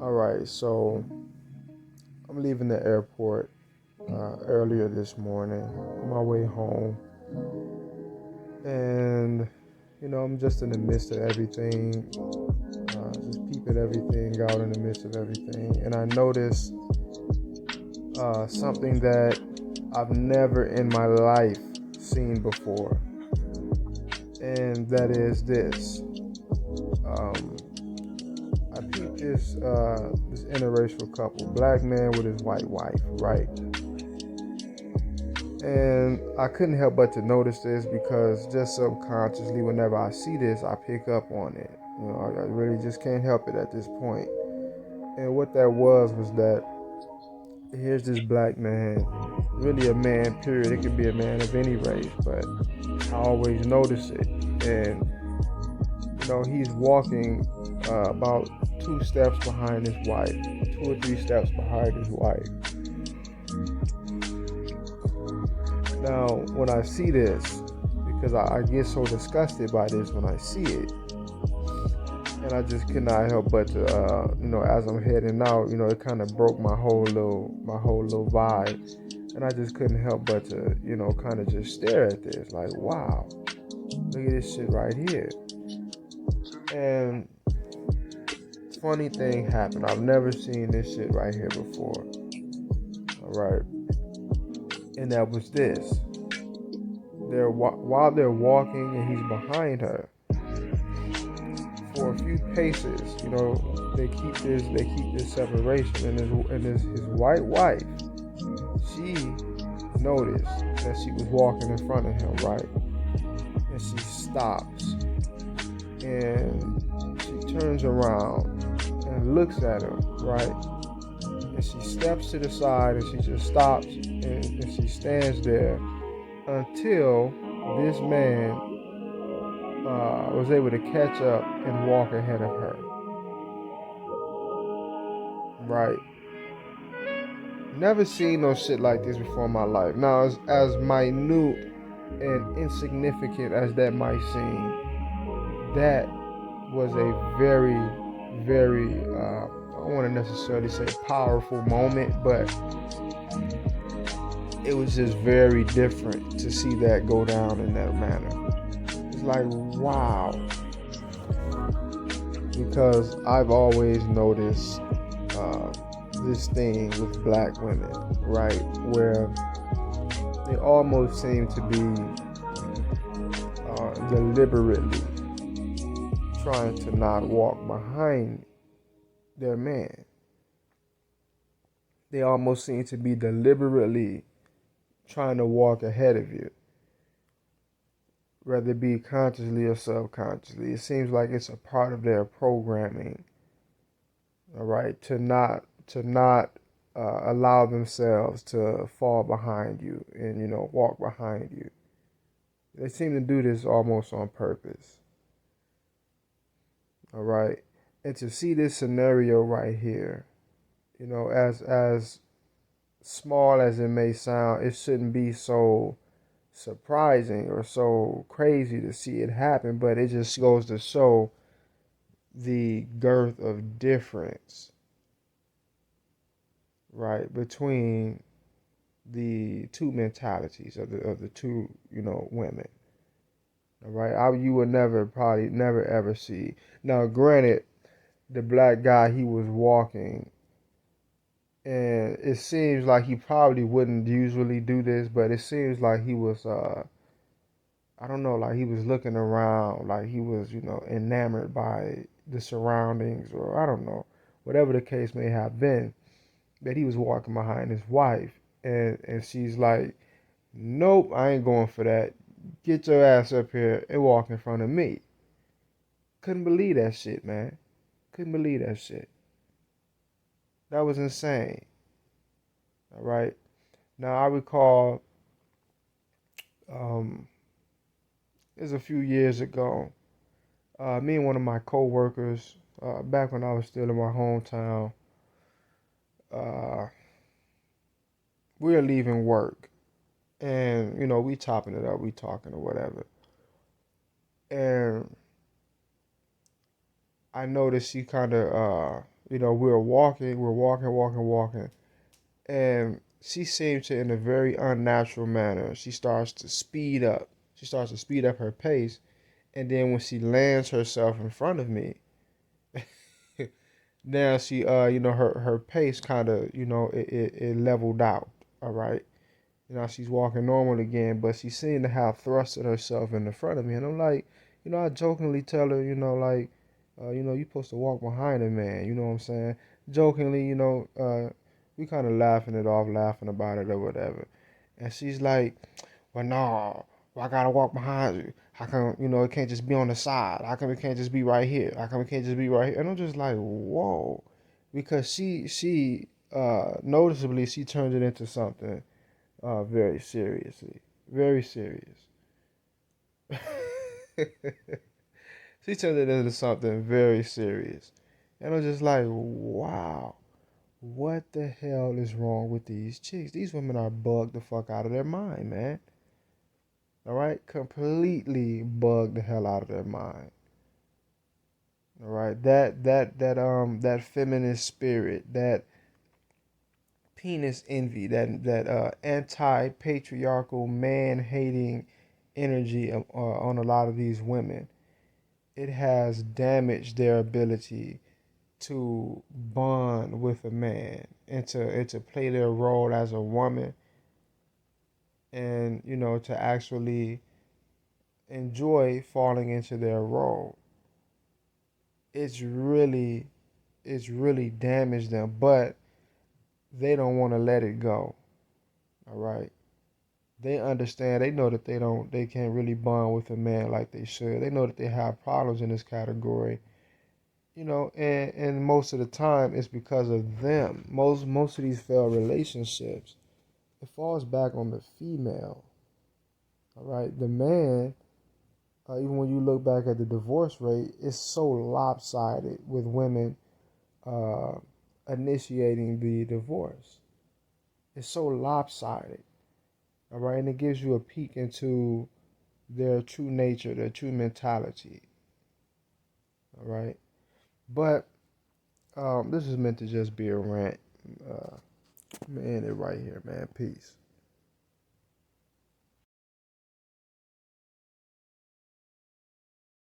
All right, so I'm leaving the airport earlier this morning on my way home, and I'm just in the midst of everything, just peeping everything out in the midst of everything, and I noticed something that I've never in my life seen before, and that is this. Um, I peeped this interracial couple, black man with his white wife, right? And I couldn't help but to notice this because just subconsciously, whenever I see this, I pick up on it. I really just can't help it at this point. And what that was that here's this black man, really a man, period. It could be a man of any race, but I always notice it. And, he's walking about two steps behind his wife, two or three steps behind his wife. Now, when I see this, because I get so disgusted by this when I see it, and I just could not help but to, as I'm heading out, it kind of broke my whole little vibe, and I just couldn't help but to, kind of just stare at this, like, wow, look at this shit right here. And funny thing happened. I've never seen this shit right here before. All right, and that was this. While they're walking and he's behind her for a few paces, they keep this separation, and his white wife, she noticed that she was walking in front of him, right? And she stops and she turns around and looks at him, right? And she steps to the side and she just stops and she stands there until this man was able to catch up and walk ahead of her. Right? Never seen no shit like this before in my life. Now, as minute and insignificant as that might seem, that was a very, very, I don't want to necessarily say powerful moment, but it was just very different to see that go down in that manner. It's like, wow. Because I've always noticed this thing with black women, right? Where they almost seem to be deliberately trying to not walk behind their man. They almost seem to be deliberately trying to walk ahead of you, whether it be consciously or subconsciously. It seems like it's a part of their programming, all right, to not allow themselves to fall behind you and walk behind you. They seem to do this almost on purpose, all right. And to see this scenario right here, as small as it may sound, it shouldn't be so surprising or so crazy to see it happen, but it just goes to show the girth of difference, right, between the two mentalities of the two, women. All right, you would probably never ever see. Now, granted, the black guy, he was walking, and it seems like he probably wouldn't usually do this, but it seems like he was, I don't know, like he was looking around, like he was, enamored by the surroundings, or I don't know, whatever the case may have been, that he was walking behind his wife, and she's like, nope, I ain't going for that. Get your ass up here and walk in front of me. Couldn't believe that shit, man. Couldn't believe that shit. That was insane. All right. Now I recall, um, it was a few years ago. Me and one of my co-workers, back when I was still in my hometown, uh, we were leaving work, and we chopping it up, we talking or whatever, and I noticed she kind of we're walking, and she seems to, in a very unnatural manner, she starts to speed up. She starts to speed up her pace, and then when she lands herself in front of me, now she, her pace kind of, it leveled out. All right. She's walking normal again, but she seemed to have thrusted herself in the front of me. And I'm like, I jokingly tell her, like, you're supposed to walk behind a man. You know what I'm saying? Jokingly, we kind of laughing it off, laughing about it or whatever. And she's like, well, no, well, I gotta walk behind you. How come, it can't just be on the side? How come it can't just be right here? How come it can't just be right here? And I'm just like, whoa. Because noticeably, she turned it into something very seriously. Very serious. She turned it into something very serious. And I'm just like, wow, what the hell is wrong with these chicks? These women are bugged the fuck out of their mind, man. All right? Completely bugged the hell out of their mind. All right? That feminist spirit, that penis envy, that anti-patriarchal man-hating energy on a lot of these women, it has damaged their ability to bond with a man and to play their role as a woman, and to actually enjoy falling into their role. It's really it's really damaged them, but they don't want to let it go. All right. They understand. They know that they can't really bond with a man like they should. They know that they have problems in this category. And most of the time it's because of them. Most of these failed relationships, it falls back on the female. All right. The man, even when you look back at the divorce rate, it's so lopsided with women uh, initiating the divorce. It's so lopsided. All right. And it gives you a peek into their true nature, their true mentality. All right. But this is meant to just be a rant. I'm gonna end it right here, man. Peace.